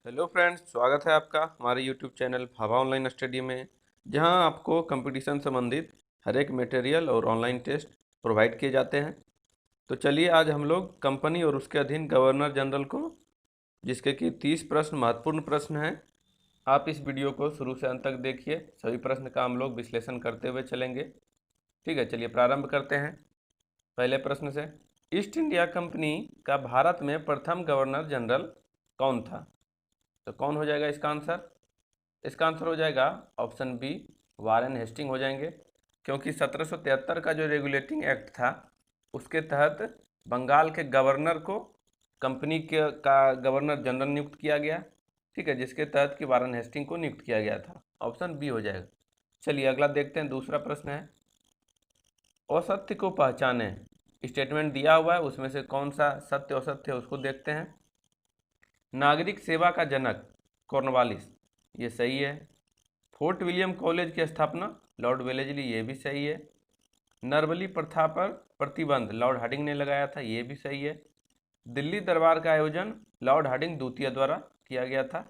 Hello friends, स्वागत है आपका हमारे YouTube channel Bhabha online study में, जहां आपको कंपटीशन संबंधित हर एक मटेरियल और ऑनलाइन टेस्ट प्रोवाइड किए जाते हैं। तो चलिए आज हम लोग कंपनी और उसके अधीन गवर्नर जनरल को, जिसके कि 30 प्रश्न महत्वपूर्ण प्रश्न हैं। आप इस वीडियो को शुरू से अंत तक देखिए, सभी प्रश्न का हम लोग विश्लेषण करते हुए चलेंगे। ठीक है, चलिए प्रारंभ करते हैं पहले प्रश्न से। ईस्ट इंडिया कंपनी का भारत में प्रथम गवर्नर जनरल कौन था? तो कौन हो जाएगा इसका आंसर? इसका आंसर हो जाएगा ऑप्शन बी, वारेन हेस्टिंग हो जाएंगे, क्योंकि 1773 का जो रेगुलेटिंग एक्ट था उसके तहत बंगाल के गवर्नर को कंपनी के का गवर्नर जनरल नियुक्त किया गया। ठीक है, जिसके तहत कि वारेन हेस्टिंग को नियुक्त किया गया था। ऑप्शन बी हो जाएगा। चलिए अगला देखते हैं, दूसरा प्रश्न है, असत्य को पहचाने। स्टेटमेंट दिया हुआ है, उसमें से कौन सा सत्य असत्य है उसको देखते हैं। नागरिक सेवा का जनक कॉर्नवालिस, ये सही है। फोर्ट विलियम कॉलेज की स्थापना लॉर्ड वेलेजली, ये भी सही है। नरबली प्रथा पर प्रतिबंध लॉर्ड हार्डिंग ने लगाया था, ये भी सही है। दिल्ली दरबार का आयोजन लॉर्ड हार्डिंग द्वितीय द्वारा किया गया था,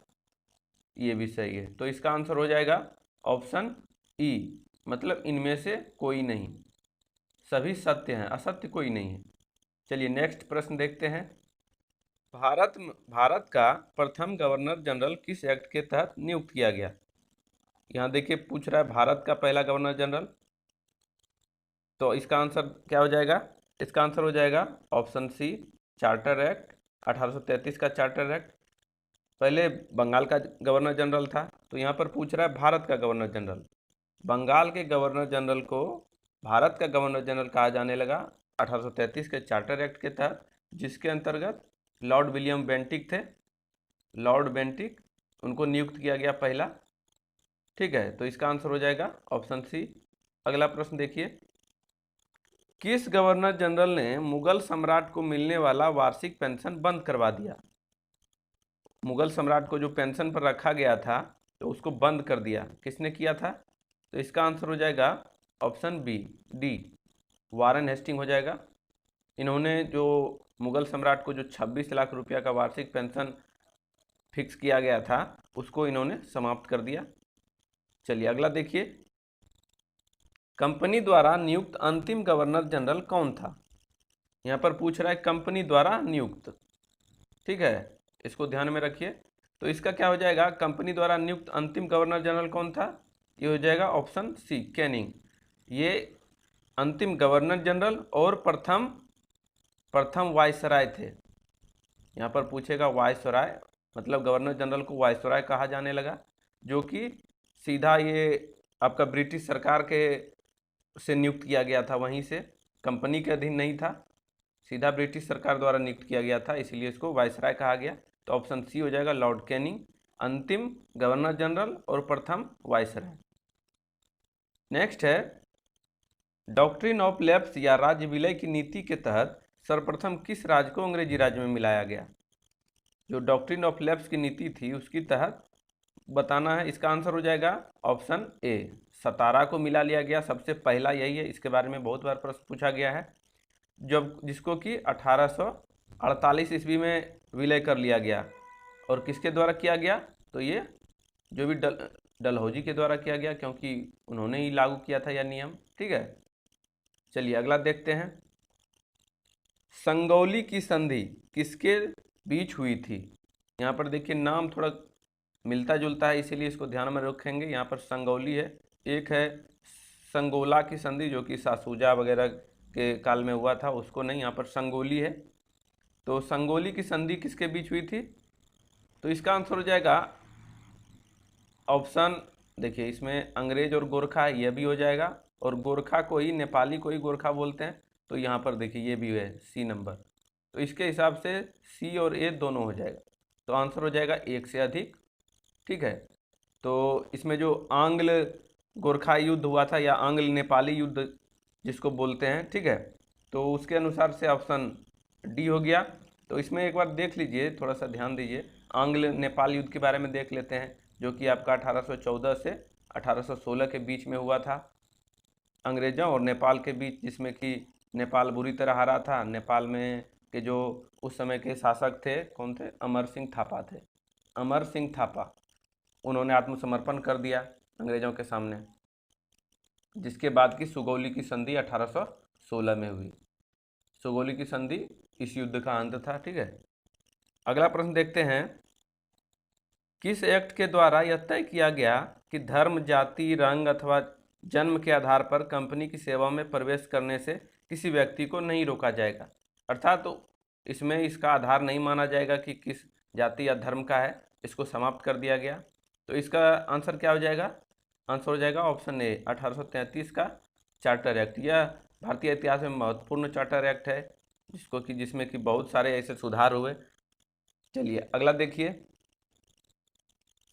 ये भी सही है। तो इसका आंसर हो जाएगा ऑप्शन ई, मतलब इनमें से कोई नहीं, सभी सत्य हैं, असत्य कोई नहीं है। चलिए नेक्स्ट प्रश्न देखते हैं। भारत का प्रथम गवर्नर जनरल किस एक्ट के तहत नियुक्त किया गया? यहाँ देखिए पूछ रहा है भारत का पहला गवर्नर जनरल, तो इसका आंसर क्या हो जाएगा? इसका आंसर हो जाएगा ऑप्शन सी, चार्टर एक्ट, 1833 का चार्टर एक्ट। पहले बंगाल का गवर्नर जनरल था, तो यहाँ पर पूछ रहा है भारत का गवर्नर जनरल। बंगाल के गवर्नर जनरल को भारत का गवर्नर जनरल कहा जाने लगा 1833 के चार्टर एक्ट के तहत, जिसके अंतर्गत लॉर्ड विलियम बेंटिक थे, लॉर्ड बेंटिक, उनको नियुक्त किया गया पहला। ठीक है, तो इसका आंसर हो जाएगा ऑप्शन सी। अगला प्रश्न देखिए, किस गवर्नर जनरल ने मुगल सम्राट को मिलने वाला वार्षिक पेंशन बंद करवा दिया? मुगल सम्राट को जो पेंशन पर रखा गया था तो उसको बंद कर दिया, किसने किया था? तो इसका आंसर हो जाएगा option B, D, Warren Hastings हो जाएगा। इन्होंने जो मुगल सम्राट को जो 26 लाख रुपया का वार्षिक पेंशन फिक्स किया गया था उसको इन्होंने समाप्त कर दिया। चलिए अगला देखिए, कंपनी द्वारा नियुक्त अंतिम गवर्नर जनरल कौन था? यहाँ पर पूछ रहा है कंपनी द्वारा नियुक्त। ठीक है, इसको ध्यान में रखिए। तो इसका क्या हो जाएगा, कंपनी द्वारा नियुक्त अंतिम गवर्नर जनरल कौन था? ये हो जाएगा ऑप्शन सी, कैनिंग। ये अंतिम गवर्नर जनरल और प्रथम प्रथम वायसराय थे। यहाँ पर पूछेगा वायसराय, मतलब गवर्नर जनरल को वायसराय कहा जाने लगा, जो कि सीधा ये आपका ब्रिटिश सरकार के से नियुक्त किया गया था, वहीं से, कंपनी के अधीन नहीं था, सीधा ब्रिटिश सरकार द्वारा नियुक्त किया गया था, इसलिए इसको वायसराय कहा गया। तो ऑप्शन सी हो जाएगा, लॉर्ड कैनिंग, अंतिम गवर्नर जनरल और प्रथम वायसराय। नेक्स्ट है, डॉक्ट्रिन ऑफ लैप्स या राज्य विलय की नीति के तहत सर्वप्रथम किस राज्य को अंग्रेजी राज्य में मिलाया गया? जो डॉक्ट्रिन ऑफ लैप्स की नीति थी उसके तहत बताना है। इसका आंसर हो जाएगा ऑप्शन ए, सतारा को मिला लिया गया, सबसे पहला यही है। इसके बारे में बहुत बार प्रश्न पूछा गया है, जब जिसको कि 1848 ईस्वी में विलय कर लिया गया। और किसके द्वारा किया गया? तो ये जो भी डलहौजी के द्वारा किया गया, क्योंकि उन्होंने ही लागू किया था यह नियम। ठीक है, चलिए अगला देखते हैं, संगौली की संधि किसके बीच हुई थी? यहाँ पर देखिए नाम थोड़ा मिलता जुलता है, इसीलिए इसको ध्यान में रखेंगे। यहाँ पर संगौली है, एक है संगोला की संधि जो कि सासूजा वगैरह के काल में हुआ था, उसको नहीं, यहाँ पर संगोली है। तो संगोली की संधि किसके बीच हुई थी? तो इसका आंसर हो जाएगा ऑप्शन, देखिए इसमें अंग्रेज और गोरखा है, यह भी हो जाएगा, और गोरखा को ही, नेपाली को ही गोरखा बोलते हैं, तो यहाँ पर देखिए ये भी है सी नंबर। तो इसके हिसाब से सी और ए दोनों हो जाएगा, तो आंसर हो जाएगा एक से अधिक। ठीक है, तो इसमें जो आंग्ल गोरखा युद्ध हुआ था या आंग्ल नेपाली युद्ध जिसको बोलते हैं, ठीक है, तो उसके अनुसार से ऑप्शन डी हो गया। तो इसमें एक बार देख लीजिए, थोड़ा सा ध्यान दीजिए, आंग्ल नेपाल युद्ध के बारे में देख लेते हैं, जो कि आपका 1814 से 1816 के बीच में हुआ था, अंग्रेज़ों और नेपाल के बीच, जिसमें कि नेपाल बुरी तरह हारा था। नेपाल में के जो उस समय के शासक थे, कौन थे? अमर सिंह थापा थे। अमर सिंह थापा, उन्होंने आत्मसमर्पण कर दिया अंग्रेजों के सामने, जिसके बाद की सुगौली की संधि 1816 में हुई। सुगौली की संधि इस युद्ध का अंत था। ठीक है, अगला प्रश्न देखते हैं। किस एक्ट के द्वारा यह तय किया गया कि धर्म, जाति, रंग अथवा जन्म के आधार पर कंपनी की सेवा में प्रवेश करने से किसी व्यक्ति को नहीं रोका जाएगा? अर्थात तो इसमें इसका आधार नहीं माना जाएगा कि किस जाति या धर्म का है, इसको समाप्त कर दिया गया। तो इसका आंसर क्या हो जाएगा? आंसर हो जाएगा ऑप्शन ए, 1833 का चार्टर एक्ट। यह भारतीय इतिहास में महत्वपूर्ण चार्टर एक्ट है, जिसमें कि बहुत सारे ऐसे सुधार हुए। चलिए अगला देखिए,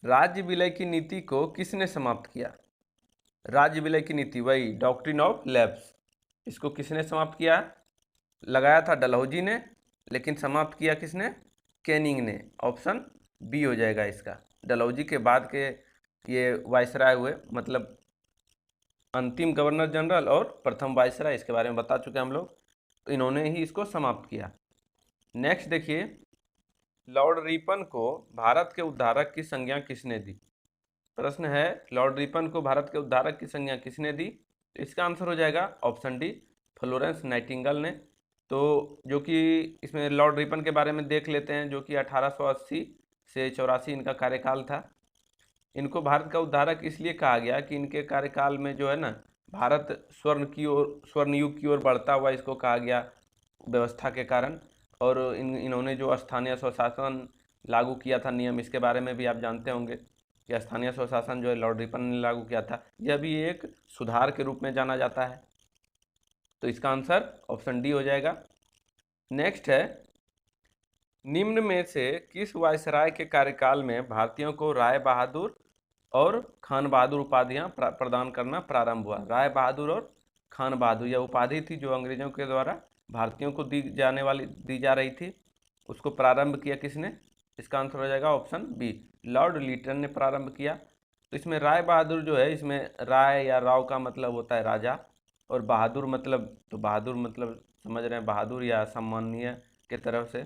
राज्य विलय की नीति को किसने समाप्त किया? राज्य विलय की नीति, वही डॉक्ट्रिन ऑफ लैप्स, इसको किसने समाप्त किया? लगाया था डलहौजी ने, लेकिन समाप्त किया किसने? कैनिंग ने। ऑप्शन बी हो जाएगा इसका। डलहौजी के बाद के ये वायसराय हुए, मतलब अंतिम गवर्नर जनरल और प्रथम वायसराय, इसके बारे में बता चुके हम लोग, तो इन्होंने ही इसको समाप्त किया। नेक्स्ट देखिए, लॉर्ड रिपन को भारत के उद्धारक की संज्ञा किसने दी? प्रश्न है, लॉर्ड रिपन को भारत के उद्धारक की संज्ञा किसने दी? तो इसका आंसर हो जाएगा ऑप्शन डी, फ्लोरेंस नाइटिंगेल ने। तो जो कि इसमें लॉर्ड रिपन के बारे में देख लेते हैं, जो कि 1880 से 84 इनका कार्यकाल था। इनको भारत का उद्धारक इसलिए कहा गया कि इनके कार्यकाल में जो है ना, भारत स्वर्ण युग की ओर बढ़ता हुआ इसको कहा गया व्यवस्था के कारण। और इन्होंने जो स्थानीय स्वशासन लागू किया था नियम, इसके बारे में भी आप जानते होंगे कि स्थानीय स्वशासन जो है लॉर्ड रिपन ने लागू किया था। यह भी एक सुधार के रूप में जाना जाता है। तो इसका आंसर ऑप्शन डी हो जाएगा। नेक्स्ट है, निम्न में से किस वायसराय के कार्यकाल में भारतीयों को राय बहादुर और खान बहादुर उपाधियां प्रदान करना प्रारंभ हुआ? राय बहादुर और खान बहादुर यह उपाधि थी जो अंग्रेजों के द्वारा भारतीयों को दी जा रही थी। उसको प्रारंभ किया किसने? इसका आंसर हो जाएगा ऑप्शन बी, लॉर्ड लिटन ने प्रारंभ किया। तो इसमें राय बहादुर जो है, इसमें राय या राव का मतलब होता है राजा, और बहादुर मतलब, तो बहादुर मतलब समझ रहे हैं बहादुर या सम्माननीय के तरफ से।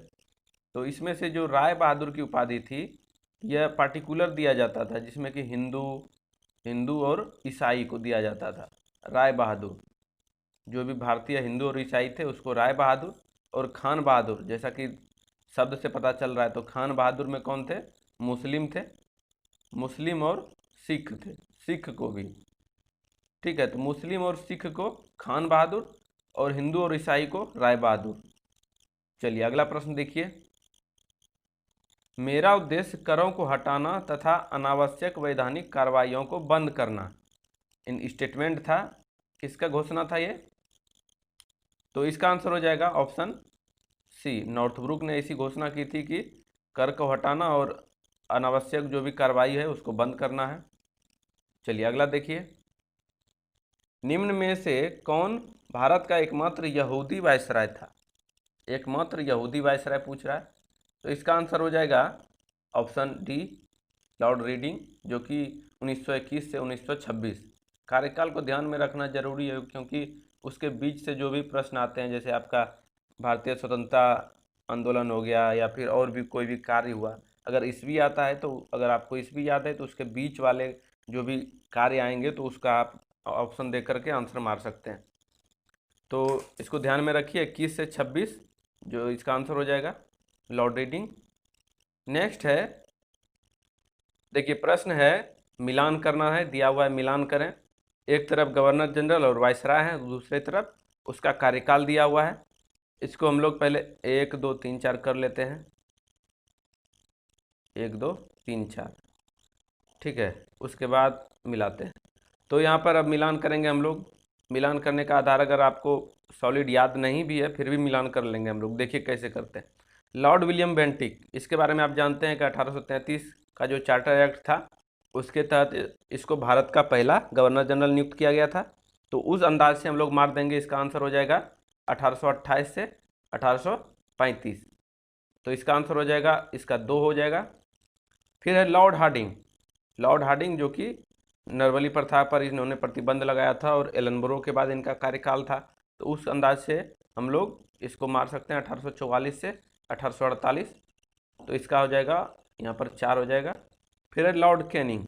तो इसमें से जो राय बहादुर की उपाधि थी, यह पार्टिकुलर दिया जाता था, जिसमें कि हिंदू और ईसाई को दिया जाता था। राय बहादुर, जो भी भारतीय हिंदू और ईसाई थे उसको राय बहादुर, और खान बहादुर, जैसा कि शब्द से पता चल रहा है, तो खान बहादुर में कौन थे? मुस्लिम थे, मुस्लिम और सिख थे, सिख को भी। ठीक है, तो मुस्लिम और सिख को खान बहादुर और हिंदू और ईसाई को राय बहादुर। चलिए अगला प्रश्न देखिए, मेरा उद्देश्य करों को हटाना तथा अनावश्यक वैधानिक कार्रवाइयों को बंद करना, इन स्टेटमेंट था, किसका घोषणा था ये? तो इसका आंसर हो जाएगा ऑप्शन सी, नॉर्थब्रुक ने ऐसी घोषणा की थी कि कर को हटाना और अनावश्यक जो भी कार्रवाई है उसको बंद करना है। चलिए अगला देखिए, निम्न में से कौन भारत का एकमात्र यहूदी वायसराय था? एकमात्र यहूदी वायसराय पूछ रहा है। तो इसका आंसर हो जाएगा ऑप्शन डी, लॉर्ड रीडिंग, जो कि 1921 से 1926। कार्यकाल को ध्यान में रखना जरूरी है, क्योंकि उसके बीच से जो भी प्रश्न आते हैं, जैसे आपका भारतीय स्वतंत्रता आंदोलन हो गया या फिर और भी कोई भी कार्य हुआ, अगर ईस्वी आता है, तो अगर आपको ईस्वी याद है तो उसके बीच वाले जो भी कार्य आएंगे तो उसका आप ऑप्शन दे करके आंसर मार सकते हैं। तो इसको ध्यान में रखिए, 21 से 26 जो इसका आंसर हो जाएगा, लॉर्ड रीडिंग। नेक्स्ट है, देखिए प्रश्न है, मिलान करना है, दिया हुआ है मिलान करें। एक तरफ गवर्नर जनरल और वायसराय है, दूसरे तरफ उसका कार्यकाल दिया हुआ है। इसको हम लोग पहले 1 2 3 4 कर लेते हैं, 1 2 3 4, ठीक है, उसके बाद मिलाते हैं। तो यहाँ पर अब मिलान करेंगे हम लोग। मिलान करने का आधार अगर आपको सॉलिड याद नहीं भी है, फिर भी मिलान कर लेंगे हम लोग। देखिए कैसे करते हैं। लॉर्ड विलियम बेंटिक, इसके बारे में आप जानते हैं कि 1833 का जो चार्टर एक्ट था, उसके तहत इसको भारत का पहला गवर्नर जनरल नियुक्त किया गया था। तो उस अंदाज से हम लोग मार देंगे, इसका आंसर हो जाएगा 1828 से 1835। तो इसका आंसर हो जाएगा, इसका 2 हो जाएगा। फिर है लॉर्ड हार्डिंग। लॉर्ड हार्डिंग जो कि नरवली प्रथा पर इन्होंने प्रतिबंध लगाया था और एलनबरो के बाद इनका कार्यकाल था। तो उस अंदाज से हम लोग इसको मार सकते हैं 1844 से 1848। तो इसका हो जाएगा यहाँ पर 4 हो जाएगा। फिर है लॉर्ड कैनिंग,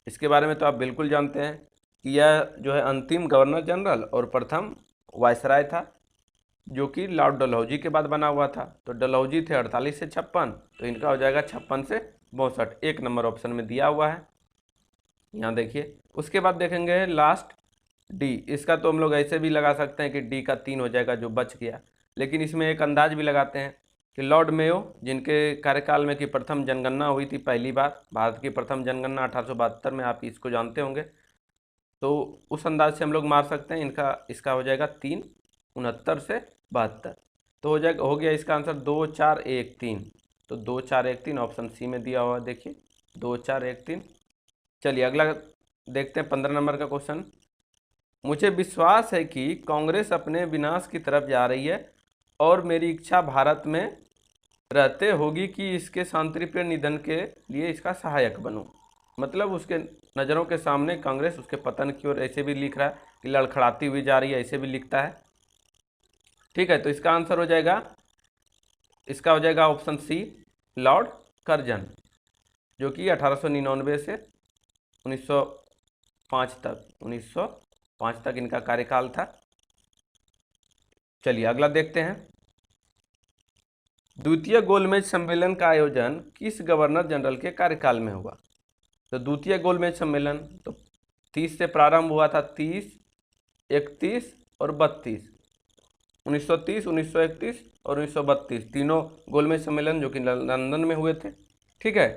इसके बारे में तो आप बिल्कुल जानते हैं कि यह जो है अंतिम गवर्नर जनरल और प्रथम वायसराय था, जो कि लॉर्ड डलहौजी के बाद बना हुआ था। तो डलहौजी थे 48 से 56, तो इनका हो जाएगा 56 से 62, 1 नंबर ऑप्शन में दिया हुआ है, यहाँ देखिए। उसके बाद देखेंगे लास्ट डी, इसका तो हम लोग ऐसे भी लगा सकते हैं कि डी का 3 हो जाएगा जो बच गया, लेकिन इसमें एक अंदाज भी लगाते हैं कि लॉर्ड मेयो, जिनके कार्यकाल में की प्रथम जनगणना हुई थी पहली बार, भारत की प्रथम जनगणना 1872 में, आप इसको जानते होंगे, तो उस अंदाज से हम लोग मार सकते हैं इनका, इसका हो जाएगा 3, 69 से 72, तो हो जाएगा, हो गया इसका आंसर 2 4 1 3। तो 2 4 1 3 ऑप्शन सी में दिया हुआ है, देखिए 2 4 1 3। चलिए अगला देखते हैं 15 नंबर का क्वेश्चन। मुझे विश्वास है कि कांग्रेस अपने विनाश की तरफ जा रही है और मेरी इच्छा भारत में रहते होगी कि इसके शांतिप्रिय निधन के लिए इसका सहायक बनूं। मतलब उसके नज़रों के सामने कांग्रेस उसके पतन की ओर, ऐसे भी लिख रहा है कि लड़खड़ाती हुई जा रही है, ऐसे भी लिखता है। ठीक है, तो इसका आंसर हो जाएगा, इसका हो जाएगा ऑप्शन सी, लॉर्ड कर्जन, जो कि 1899 से 1905 तक, 1905 तक इनका कार्यकाल था। चलिए अगला देखते हैं। द्वितीय गोलमेज सम्मेलन का आयोजन किस गवर्नर जनरल के कार्यकाल में हुआ? तो द्वितीय गोलमेज सम्मेलन तो 30 से प्रारंभ हुआ था, 30, 31 और 32, 1930, 1931 और 1932, तीनों गोलमेज सम्मेलन जो कि लंदन में हुए थे। ठीक है,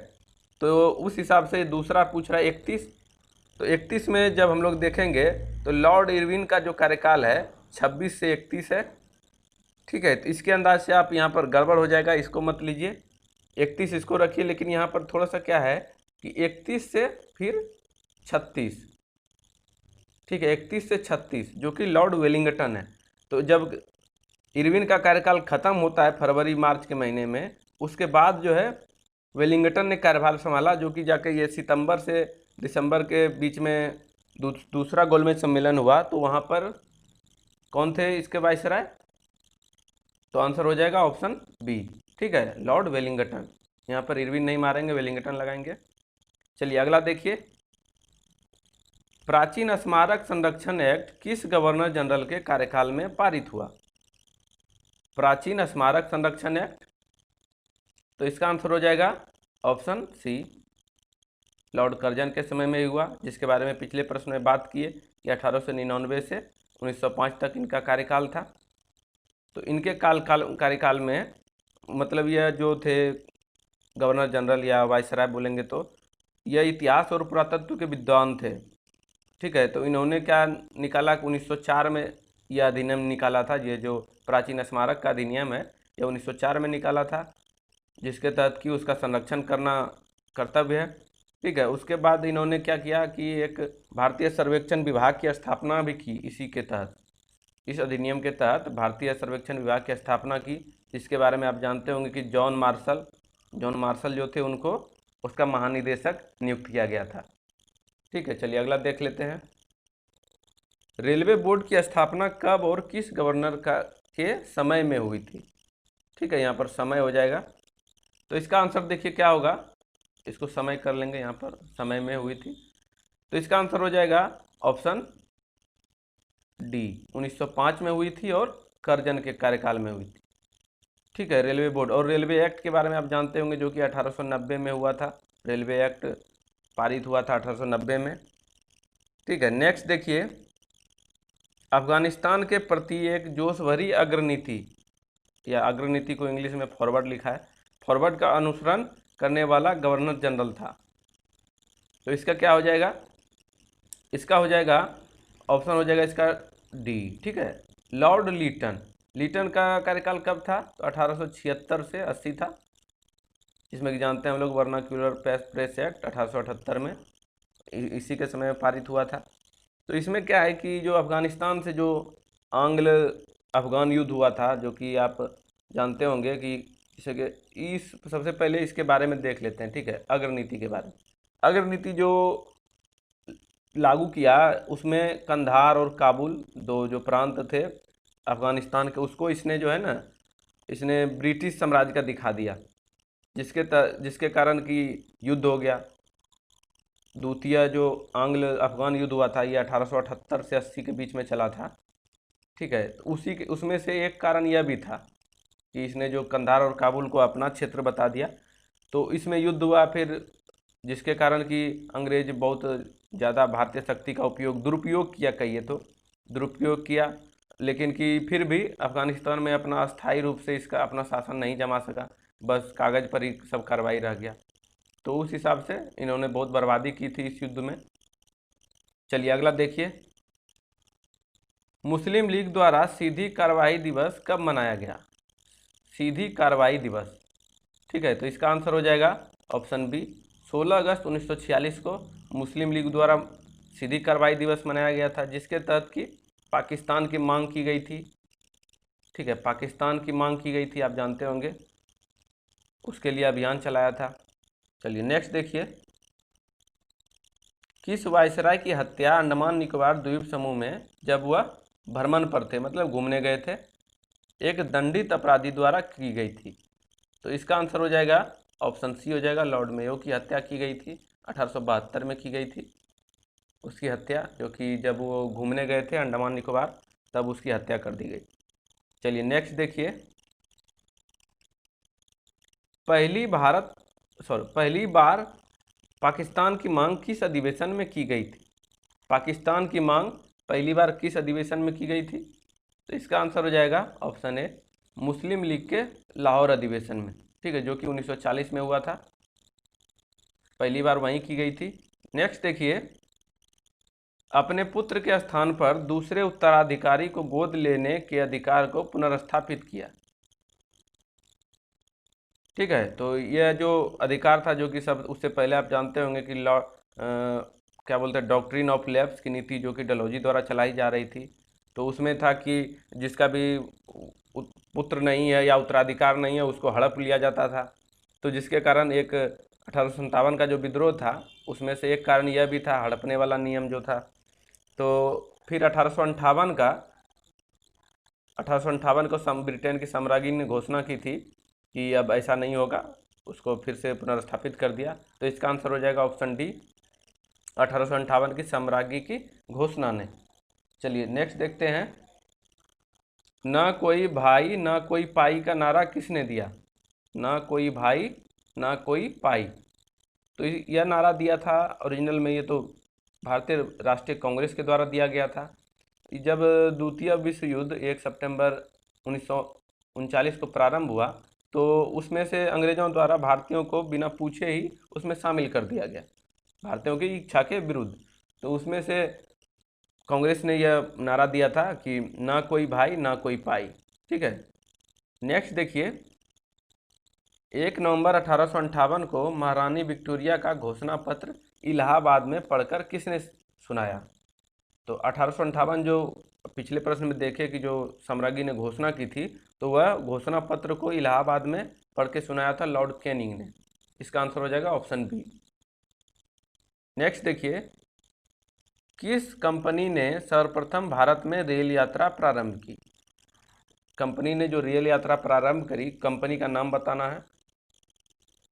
तो उस हिसाब से दूसरा पूछ रहा है 31, तो 31 में जब हम लोग देखेंगे तो लॉर्ड इरविन का जो कार्यकाल है 26 से 31 है। ठीक है, तो इसके अंदाज से आप यहाँ पर गड़बड़ हो जाएगा, इसको मत लीजिए, 31 इसको रखिए, लेकिन यहाँ पर थोड़ा सा क्या है कि 31 से फिर 36, ठीक है, 31 से 36 जो कि लॉर्ड वेलिंगटन है। तो जब इरविन का कार्यकाल खत्म होता है फरवरी मार्च के महीने में, उसके बाद जो है वेलिंगटन ने कार्यभार संभाला, जो कि जाके ये सितंबर से दिसंबर के बीच में दूसरा गोलमेज सम्मेलन हुआ। तो वहाँ पर कौन थे इसके वायसराय? तो आंसर हो जाएगा ऑप्शन बी, ठीक है, लॉर्ड वेलिंगटन। यहाँ पर इरविन नहीं मारेंगे, वेलिंगटन लगाएंगे। चलिए अगला देखिए, प्राचीन स्मारक संरक्षण एक्ट किस गवर्नर जनरल के कार्यकाल में पारित हुआ? प्राचीन स्मारक संरक्षण एक्ट, तो इसका आंसर हो जाएगा ऑप्शन सी, लॉर्ड कर्जन के समय में हुआ, जिसके बारे में पिछले प्रश्न में बात किए कि 1899 से 1905 तक इनका कार्यकाल था। तो इनके कार्यकाल में मतलब यह जो थे गवर्नर जनरल या वायसराय बोलेंगे, तो यह इतिहास और पुरातत्व के विद्वान थे। ठीक है, तो इन्होंने क्या निकाला कि 1904 में यह अधिनियम निकाला था, ये जो प्राचीन स्मारक का अधिनियम है यह 1904 में निकाला था, जिसके तहत कि उसका संरक्षण करना कर्तव्य है। ठीक है, उसके बाद इन्होंने क्या किया कि एक भारतीय सर्वेक्षण विभाग की स्थापना भी की, इसी के तहत, इस अधिनियम के तहत भारतीय सर्वेक्षण विभाग की स्थापना की, जिसके बारे में आप जानते होंगे कि जॉन मार्शल जो थे उनको उसका महानिदेशक नियुक्त किया गया था। ठीक है, चलिए अगला देख लेते हैं। रेलवे बोर्ड की स्थापना कब और किस गवर्नर के समय में हुई थी? ठीक है, यहाँ पर समय हो जाएगा, तो इसका आंसर देखिए क्या होगा, इसको समय कर लेंगे, यहाँ पर समय में हुई थी, तो इसका आंसर हो जाएगा ऑप्शन डी, 1905 में हुई थी और कर्जन के कार्यकाल में हुई थी। ठीक है, रेलवे बोर्ड और रेलवे एक्ट के बारे में आप जानते होंगे, जो कि 1890 में हुआ था, रेलवे एक्ट पारित हुआ था 1890 में। ठीक है, नेक्स्ट देखिए, अफगानिस्तान के प्रति एक जोश भरी अग्रनीति, या अग्रनीति को इंग्लिश में फॉरवर्ड लिखा है, फॉरवर्ड का अनुसरण करने वाला गवर्नर जनरल था। तो इसका क्या हो जाएगा? इसका हो जाएगा ऑप्शन हो जाएगा इसका डी। ठीक है, लॉर्ड लीटन का कार्यकाल कब था? तो 1876 से 80 था, जिसमें कि जानते हैं हम लोग वर्नाक्यूलर प्रेस एक्ट 1878 में, इसी के समय में पारित हुआ था। तो इसमें क्या है कि जो अफगानिस्तान से जो आंग्ल अफगान युद्ध हुआ था, जो कि आप जानते होंगे कि इस सबसे पहले इसके बारे में देख लेते हैं। ठीक है, अग्रनीति के बारे में, अग्रनीति जो लागू किया उसमें कंधार और काबुल दो जो प्रांत थे अफगानिस्तान के, उसको इसने जो है ना, इसने ब्रिटिश साम्राज्य का दिखा दिया, जिसके कारण कि युद्ध हो गया। द्वितीय जो आंग्ल अफगान युद्ध हुआ था ये 1878 से 80 के बीच में चला था। ठीक है, तो उसमें से एक कारण यह भी था कि इसने जो कंधार और काबुल को अपना क्षेत्र बता दिया, तो इसमें युद्ध हुआ फिर, जिसके कारण कि अंग्रेज बहुत ज़्यादा भारतीय शक्ति का दुरुपयोग किया, कहिए तो दुरुपयोग किया, लेकिन कि फिर भी अफगानिस्तान में अपना अस्थायी रूप से इसका अपना शासन नहीं जमा सका, बस कागज़ पर ही सब कार्रवाई रह गया। तो उस हिसाब से इन्होंने बहुत बर्बादी की थी इस युद्ध में। चलिए अगला देखिए, मुस्लिम लीग द्वारा सीधी कार्रवाई दिवस कब मनाया गया? सीधी कार्रवाई दिवस, ठीक है, तो इसका आंसर हो जाएगा ऑप्शन बी, 16 अगस्त 1946 को मुस्लिम लीग द्वारा सीधी कार्रवाई दिवस मनाया गया था, जिसके तहत कि पाकिस्तान की मांग की गई थी। ठीक है, पाकिस्तान की मांग की गई थी, आप जानते होंगे, उसके लिए अभियान चलाया था। चलिए नेक्स्ट देखिए, किस वायसराय की हत्या अंडमान निकोबार द्वीप समूह में जब वह भ्रमण पर थे, मतलब घूमने गए थे, एक दंडित अपराधी द्वारा की गई थी? तो इसका आंसर हो जाएगा ऑप्शन सी हो जाएगा, लॉर्ड मेयो की हत्या की गई थी, 1872 में की गई थी उसकी हत्या, जो कि जब वो घूमने गए थे अंडमान निकोबार तब उसकी हत्या कर दी गई। चलिए नेक्स्ट देखिए, पहली बार पाकिस्तान की मांग किस अधिवेशन में की गई थी? पाकिस्तान की मांग पहली बार किस अधिवेशन में की गई थी? तो इसका आंसर हो जाएगा ऑप्शन ए, मुस्लिम लीग के लाहौर अधिवेशन में। ठीक है, जो कि 1940 में हुआ था, पहली बार वहीं की गई थी। नेक्स्ट देखिए, अपने पुत्र के स्थान पर दूसरे उत्तराधिकारी को गोद लेने के अधिकार को पुनर्स्थापित किया। ठीक है, तो यह जो अधिकार था, जो कि सब उससे पहले आप जानते होंगे कि क्या बोलते हैं, डॉक्ट्रिन ऑफ लैप्स की नीति जो कि डलहौजी द्वारा चलाई जा रही थी, तो उसमें था कि जिसका भी पुत्र नहीं है या उत्तराधिकार नहीं है उसको हड़प लिया जाता था। तो जिसके कारण एक 1857 का जो विद्रोह था उसमें से एक कारण यह भी था, हड़पने वाला नियम जो था। तो फिर 1858 को ब्रिटेन की साम्राज्ञी ने घोषणा की थी कि अब ऐसा नहीं होगा, उसको फिर से पुनर्स्थापित कर दिया। तो इसका आंसर हो जाएगा ऑप्शन डी, 1858 की साम्राज्ञी की घोषणा ने। चलिए नेक्स्ट देखते हैं, ना कोई भाई ना कोई पाई का नारा किसने दिया? ना कोई भाई ना कोई पाई, तो यह नारा दिया था ओरिजिनल में, ये तो भारतीय राष्ट्रीय कांग्रेस के द्वारा दिया गया था। जब द्वितीय विश्व युद्ध 1 सितंबर 1939 को प्रारंभ हुआ, तो उसमें से अंग्रेजों द्वारा भारतीयों को बिना पूछे ही उसमें शामिल कर दिया गया, भारतीयों की इच्छा के विरुद्ध। तो उसमें से कांग्रेस ने यह नारा दिया था कि ना कोई भाई ना कोई पाई। ठीक है, नेक्स्ट देखिए, 1 नवंबर 1858 को महारानी विक्टोरिया का घोषणा पत्र इलाहाबाद में पढ़कर किसने सुनाया? तो 1858 जो पिछले प्रश्न में देखे कि जो साम्राज्ञी ने घोषणा की थी, तो वह घोषणा पत्र को इलाहाबाद में पढ़ के सुनाया था लॉर्ड कैनिंग ने। इसका आंसर हो जाएगा ऑप्शन बी। नेक्स्ट देखिए, किस कंपनी ने सर्वप्रथम भारत में रेल यात्रा प्रारंभ की? कंपनी ने जो रेल यात्रा प्रारंभ करी, कंपनी का नाम बताना है।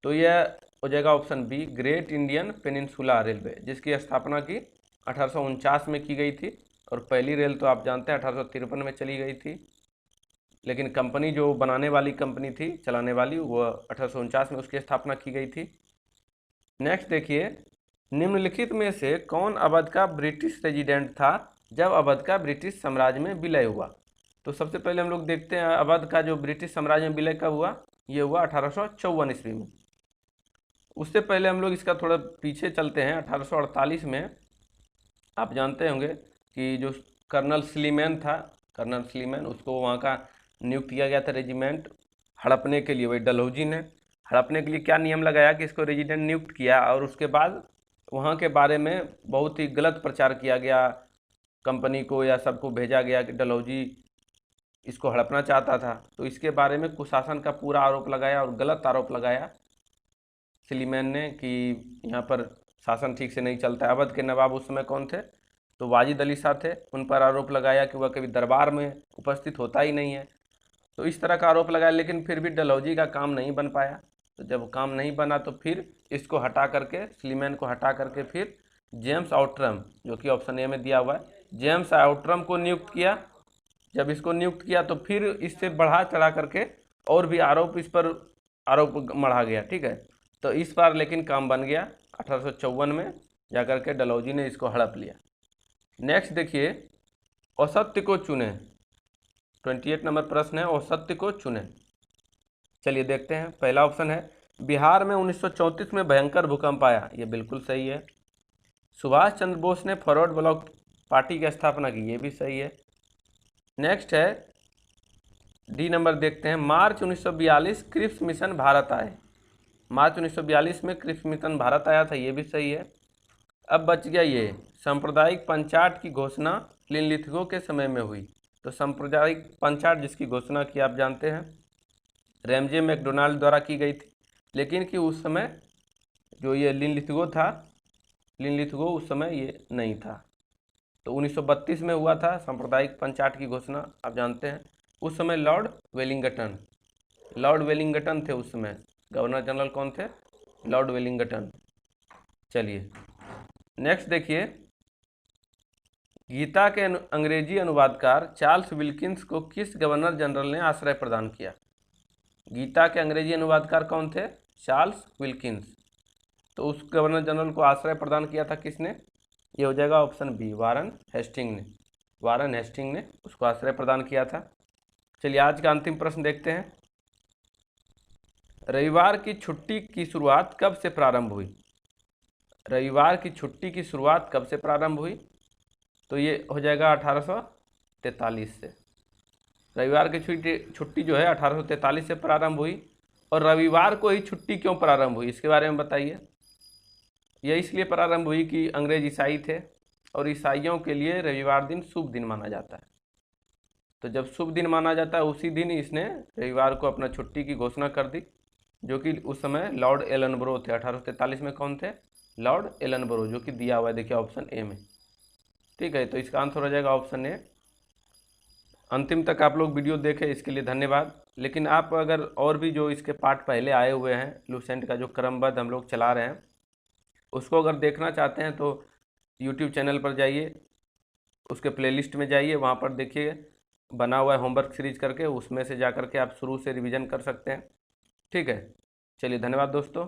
तो यह हो जाएगा option B, Great Indian Peninsula Railway, जिसकी स्थापना की 1849 में की गई थी। और पहली रेल तो आप जानते हैं 1853 में चली गई थी, लेकिन कंपनी जो बनाने वाली कंपनी थी, चलाने वाली, वो 1849 में उसकी स्थापना की गई थी। नेक्स्ट देखिए, निम्नलिखित में से कौन अवध का ब्रिटिश रेजिडेंट था जब अवध का ब्रिटिश साम्राज्य में विलय हुआ? तो सबसे पहले हम लोग देखते हैं अवध का जो ब्रिटिश साम्राज्य में विलय कब हुआ। ये हुआ 1854 ईस्वी में। उससे पहले हम लोग इसका थोड़ा पीछे चलते हैं। 1848 में आप जानते होंगे कि जो कर्नल स्लीमैन था, कर्नल स्लीमैन, उसको वहाँ का नियुक्त किया गया था रेजिमेंट हड़पने के लिए। वही डलहौजी ने हड़पने के लिए क्या नियम लगाया कि इसको रेजिडेंट नियुक्त किया, और उसके बाद वहाँ के बारे में बहुत ही गलत प्रचार किया गया, कंपनी को या सबको भेजा गया कि डलहौजी इसको हड़पना चाहता था। तो इसके बारे में कुशासन का पूरा आरोप लगाया और गलत आरोप लगाया स्लीमैन ने कि यहाँ पर शासन ठीक से नहीं चलता है। अवध के नवाब उस समय कौन थे? तो वाजिद अली शाह थे। उन पर आरोप लगाया कि वह कभी दरबार में उपस्थित होता ही नहीं है। तो इस तरह का आरोप लगाया, लेकिन फिर भी डलहौजी का काम नहीं बन पाया। तो जब काम नहीं बना तो फिर इसको हटा करके, स्लीमैन को हटा करके फिर जेम्स आउट्रम, जो कि ऑप्शन ए में दिया हुआ है, जेम्स आउट्रम को नियुक्त किया। जब इसको नियुक्त किया तो फिर इससे बढ़ा चढ़ा करके और भी आरोप इस पर आरोप मढ़ा गया, ठीक है। तो इस बार लेकिन काम बन गया। 1854 में जाकर के डलहौजी ने इसको हड़प लिया। नेक्स्ट देखिए, औसत्य को चुने। 28 नंबर प्रश्न है, औसत्य को चुने। चलिए देखते हैं। पहला ऑप्शन है बिहार में 1934 में भयंकर भूकंप आया, ये बिल्कुल सही है। सुभाष चंद्र बोस ने फॉरवर्ड ब्लॉक पार्टी की स्थापना की, ये भी सही है। नेक्स्ट है डी नंबर देखते हैं, मार्च 1942 क्रिप्स मिशन भारत आए। मार्च 1942 में क्रिप्स मिशन भारत आया था, ये भी सही है। अब बच गया ये, सांप्रदायिक पंचाट की घोषणा लिनलिथगो के समय में हुई। तो सांप्रदायिक पंचाट जिसकी घोषणा की आप जानते हैं रैमजे मैकडोनाल्ड द्वारा की गई थी, लेकिन कि उस समय जो ये लिनलिथगो था, लिनलिथगो उस समय ये नहीं था। तो 1932 में हुआ था सांप्रदायिक पंचाट की घोषणा, आप जानते हैं। उस समय लॉर्ड वेलिंगटन थे उस समय। गवर्नर जनरल कौन थे? Lord Wellington. चलिए नेक्स्ट देखिए, गीता के अंग्रेजी अनुवादकार चार्ल्स विल्किंस को किस गवर्नर जनरल ने आश्रय प्रदान किया? गीता के अंग्रेजी अनुवादकार कौन थे? Charles Wilkins. तो उस गवर्नर जनरल को आश्रय प्रदान किया था किसने? ये हो जाएगा ऑप्शन बी, वारन हेस्टिंग ने उसको आश्रय प्रदान किया था। चलिए आज का अंतिम प्रश्न देखते हैं। रविवार की छुट्टी की शुरुआत कब से प्रारंभ हुई? रविवार की छुट्टी की शुरुआत कब से प्रारंभ हुई? तो ये हो जाएगा 1843 से। रविवार की छुट्टी जो है 1843 से प्रारंभ हुई। और रविवार को ही छुट्टी क्यों प्रारंभ हुई, इसके बारे में बताइए। यह इसलिए प्रारंभ हुई कि अंग्रेज ईसाई थे और ईसाइयों के लिए रविवार दिन शुभ दिन माना जाता है। तो जब शुभ दिन माना जाता है उसी दिन इसने रविवार को अपना छुट्टी की घोषणा कर दी, जो कि उस समय लॉर्ड एलनब्रो थे। 1843 में कौन थे? लॉर्ड एलनब्रो, जो कि दिया हुआ है देखिए ऑप्शन ए में। ठीक है, तो इसका आंसर हो जाएगा ऑप्शन ए। अंतिम तक आप लोग वीडियो देखें, इसके लिए धन्यवाद। लेकिन आप अगर और भी जो इसके पार्ट पहले आए हुए हैं, लूसेंट का जो क्रमबद्ध हम लोग चला रहे हैं, उसको अगर देखना चाहते हैं तो यूट्यूब चैनल पर जाइए, उसके प्लेलिस्ट में जाइए, वहाँ पर देखिए बना हुआ है होमवर्क सीरीज करके, उसमें से जा करके आप शुरू से रिवीजन कर सकते हैं। ठीक है, चलिए धन्यवाद दोस्तों।